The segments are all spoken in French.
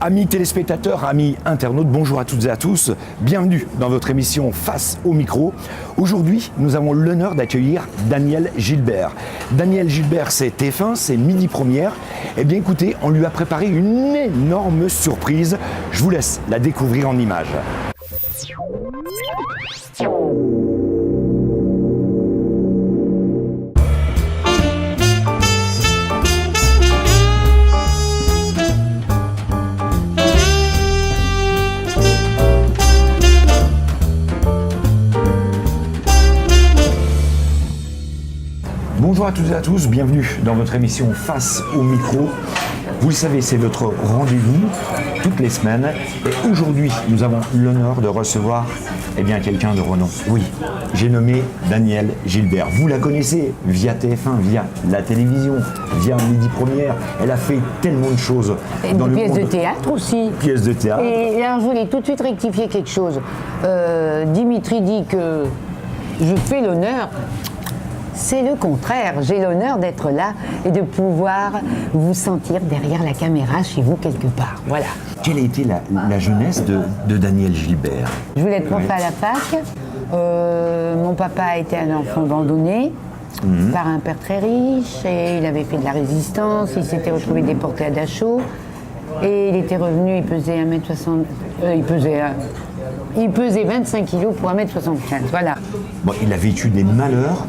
Amis téléspectateurs, amis internautes, bonjour à toutes et à tous. Bienvenue dans votre émission Face au micro. Aujourd'hui, nous avons l'honneur d'accueillir Daniel Gilbert. Daniel Gilbert, c'est TF1, c'est Midi Première. Eh bien écoutez, on lui a préparé une énorme surprise. Je vous laisse la découvrir en images. Bonjour à toutes et à tous, bienvenue dans votre émission Face au micro. Vous le savez, c'est votre rendez-vous toutes les semaines. Et aujourd'hui, nous avons l'honneur de recevoir quelqu'un de renom. Oui, j'ai nommé Daniel Gilbert. Vous la connaissez via TF1, via la télévision, via Midi Première. Elle a fait tellement de choses. Et dans des pièces de théâtre aussi. Pièces de théâtre. Et alors, je voulais tout de suite rectifier quelque chose. Dimitri dit que je fais l'honneur. C'est le contraire, j'ai l'honneur d'être là et de pouvoir vous sentir derrière la caméra chez vous quelque part, voilà. Quelle a été la jeunesse de Daniel Gilbert? Je voulais être prof à la fac, mon papa a été un enfant abandonné par un père très riche et il avait fait de la résistance, il s'était retrouvé déporté à Dachau et il était revenu, il pesait 1m60, il pesait 25 kilos pour 1m75, voilà. Bon, il a vécu des malheurs.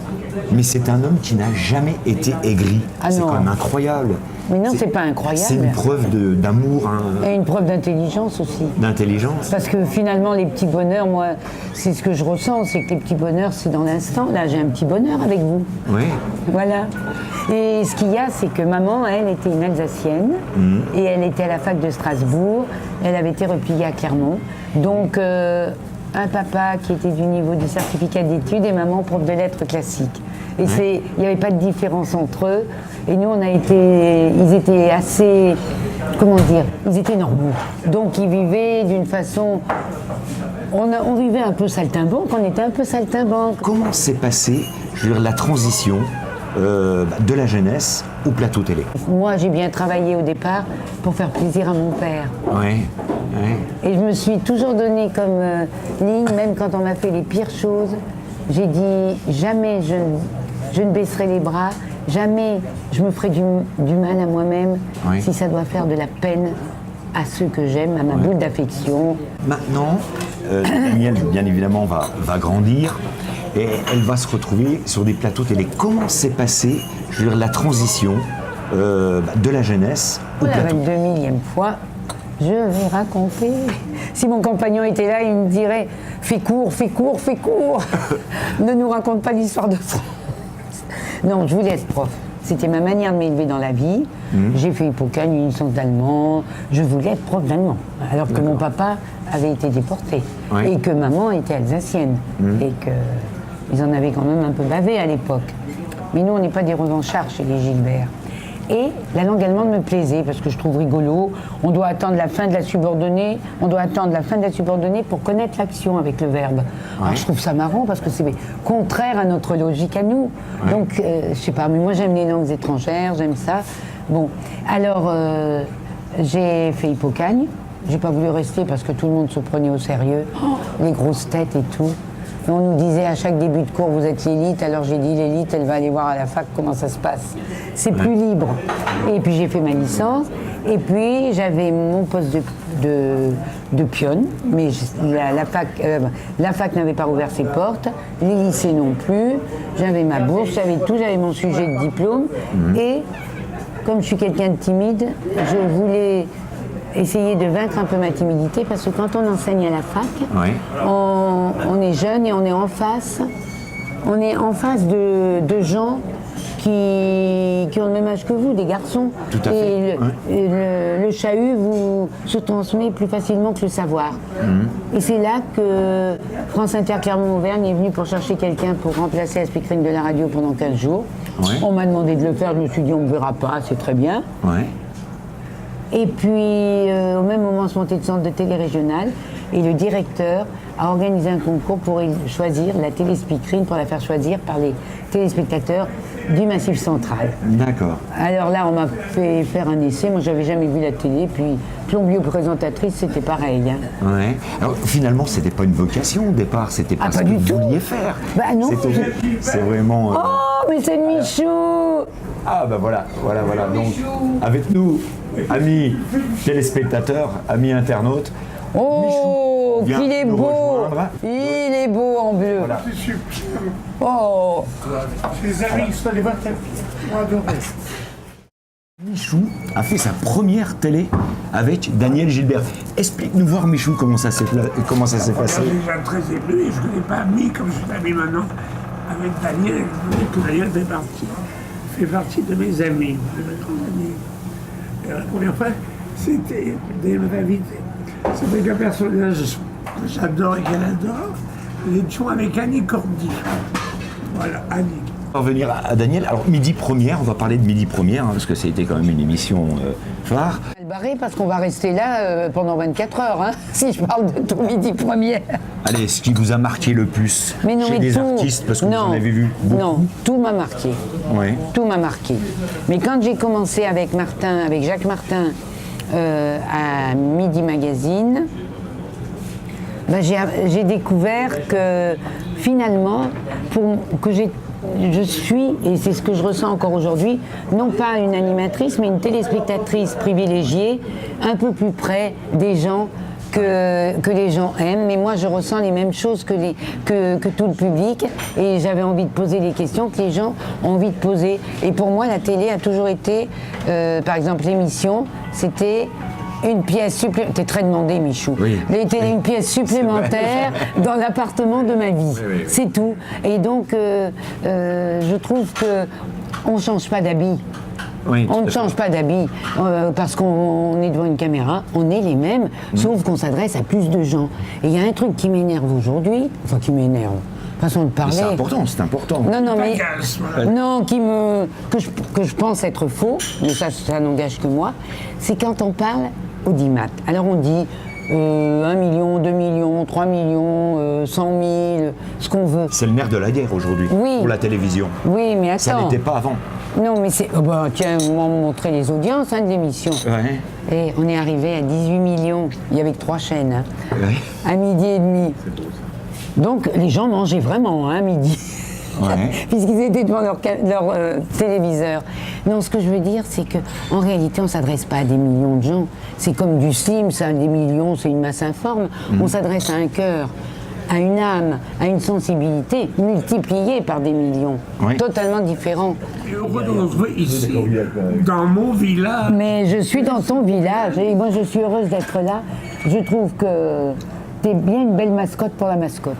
Mais c'est un homme qui n'a jamais été aigri. C'est quand même incroyable. Mais non, c'est pas incroyable. C'est une preuve d'amour. Et une preuve d'intelligence aussi. D'intelligence. Parce que finalement, les petits bonheurs, moi, c'est ce que je ressens, c'est que les petits bonheurs, c'est dans l'instant. Là, j'ai un petit bonheur avec vous. Oui. Voilà. Et ce qu'il y a, c'est que maman, elle, était une Alsacienne. Et elle était à la fac de Strasbourg. Elle avait été repliée à Clermont. Donc, un papa qui était du niveau du certificat d'études et maman prof de lettres classiques. Et il n'y avait pas de différence entre eux. Et nous, ils étaient assez, ils étaient normaux. Donc ils vivaient d'une façon, on vivait un peu saltimbanque, on était un peu saltimbanque. Comment s'est passée, la transition de la jeunesse au plateau télé? Moi, j'ai bien travaillé au départ pour faire plaisir à mon père. Oui. Et je me suis toujours donné comme ligne, même quand on m'a fait les pires choses, j'ai dit jamais je ne baisserai les bras, jamais je me ferai du mal à moi-même si ça doit faire de la peine à ceux que j'aime, à ma boule d'affection. Maintenant, Daniel, bien évidemment, va grandir et elle va se retrouver sur des plateaux télé. Comment s'est passée la transition de la jeunesse au plateau? La 2000e fois. Je vais raconter. Si mon compagnon était là, il me dirait « Fais court, fais court, fais court !» Ne nous raconte pas l'histoire de France. Non, je voulais être prof. C'était ma manière de m'élever dans la vie. J'ai fait Hippocagne, une licence d'allemand. Je voulais être prof d'allemand. Alors que mon papa avait été déporté. Et que maman était alsacienne. Et qu'ils en avaient quand même un peu bavé à l'époque. Mais nous, on n'est pas des revanchards chez les Gilbert. Et la langue allemande me plaisait parce que je trouve rigolo. On doit attendre la fin de la subordonnée. Pour connaître l'action avec le verbe. Alors je trouve ça marrant parce que c'est contraire à notre logique à nous. Donc je sais pas, mais moi j'aime les langues étrangères, j'aime ça. Bon, alors j'ai fait Hippocagne. J'ai pas voulu rester parce que tout le monde se prenait au sérieux. Les grosses têtes et tout. On nous disait à chaque début de cours, vous êtes l'élite, alors j'ai dit l'élite, elle va aller voir à la fac comment ça se passe. C'est plus libre. Et puis j'ai fait ma licence, et puis j'avais mon poste de pionne, mais la fac n'avait pas ouvert ses portes, les lycées non plus, j'avais ma bourse, j'avais tout, j'avais mon sujet de diplôme, et comme je suis quelqu'un de timide, je voulais essayer de vaincre un peu ma timidité parce que quand on enseigne à la fac, on est jeune et on est en face de gens qui ont le même âge que vous, des garçons. Tout à fait. Et le chahut se transmet plus facilement que le savoir. Et c'est là que France Inter Clermont-Auvergne est venue pour chercher quelqu'un pour remplacer la speakerine de la radio pendant 15 jours. On m'a demandé de le faire, je me suis dit on ne me verra pas, c'est très bien. Et puis, au même moment, on se montait le centre de télé régional et le directeur a organisé un concours pour choisir la téléspeakerine, pour la faire choisir par les téléspectateurs du Massif central. D'accord. Alors là, on m'a fait faire un essai. Moi, j'avais jamais vu la télé. Puis, plombier-présentatrice, c'était pareil. Hein. Ouais. Alors finalement, c'était pas une vocation au départ, c'était pas Ah, ce pas que du vous tout. vouliez faire. Bah non. C'est vraiment. Oh, mais c'est le Michou! Ah bah voilà. Donc avec nous, amis téléspectateurs, amis internautes. Oh, Michou vient qu'il est nous beau! rejoindre. Il est beau en bleu. Oh! Les amis sont les 20 Michou a fait sa première télé avec Daniel Gilbert. Explique-nous voir Michou comment ça s'est passé. Je suis déjà très ému et je ne l'ai pas mis comme je suis ami maintenant avec Daniel. Que Daniel fait partie de mes amis, de mes grands amis. Et la première fois, c'était Daniel m'avait invité. C'était un personnage que j'adore et qu'elle adore. Nous étions avec Annie Cordy. Voilà, Annie. On va revenir à Daniel. Alors Midi Première, on va parler de Midi Première, hein, parce que ça a été quand même une émission phare. On va le barrer parce qu'on va rester là pendant 24 heures, hein, si je parle de tout Midi Première. Allez, ce qui vous a marqué le plus Mais non, chez mais des tout, artistes, parce que non, vous en avez vu beaucoup. Non, tout m'a marqué. Ouais. Tout m'a marqué. Mais quand j'ai commencé avec Martin, avec Jacques Martin, à Midi Magazine, ben j'ai découvert que finalement, je suis, et c'est ce que je ressens encore aujourd'hui, non pas une animatrice, mais une téléspectatrice privilégiée, un peu plus près des gens que les gens aiment. Mais moi, je ressens les mêmes choses que tout le public, et j'avais envie de poser les questions que les gens ont envie de poser. Et pour moi, la télé a toujours été, par exemple, l'émission, c'était une pièce supplémentaire. T'es très demandé, Michou. Oui. Une pièce supplémentaire dans l'appartement de ma vie. Oui. C'est tout. Et donc, je trouve que on change pas d'habit. Oui, On tout ne à fait. change pas d'habit parce qu'on est devant une caméra, on est les mêmes, sauf qu'on s'adresse à plus de gens. Et il y a un truc qui m'énerve aujourd'hui, enfin qui m'énerve, façon de parler. C'est important. Non, mais Agace, voilà. non, que je pense être faux, mais ça n'engage que moi, c'est quand on parle audimat. Alors on dit 1 million, 2 millions, 3 millions, 100 000, ce qu'on veut. C'est le nerf de la guerre aujourd'hui Oui. pour la télévision. Oui, mais Ça attends. n'était pas avant. Non, mais c'est. Oh bah, tiens, on m'a montré les audiences de l'émission. Ouais. Et on est arrivé à 18 millions. Il y avait que 3 chaînes. Hein. Ouais. À midi et demi. Donc les gens mangeaient vraiment à midi. Ouais. Puisqu'ils étaient devant leur téléviseur. Non, ce que je veux dire, c'est qu'en réalité, on ne s'adresse pas à des millions de gens. C'est comme du slim, ça, des millions, c'est une masse informe. On s'adresse à un cœur, à une âme, à une sensibilité multipliée par des millions. Oui. Totalement différents. Et heureux de nous retrouver ici, dans mon village. Mais je suis dans ton village et moi, je suis heureuse d'être là. Je trouve que tu es bien une belle mascotte pour la mascotte.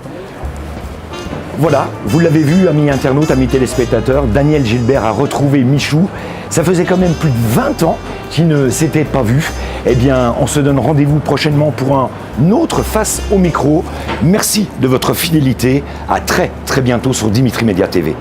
Voilà, vous l'avez vu, amis internautes, amis téléspectateurs, Daniel Gilbert a retrouvé Michou. Ça faisait quand même plus de 20 ans qu'il ne s'était pas vu. Eh bien, on se donne rendez-vous prochainement pour un autre Face au micro. Merci de votre fidélité. À très bientôt sur Dimitri Média TV.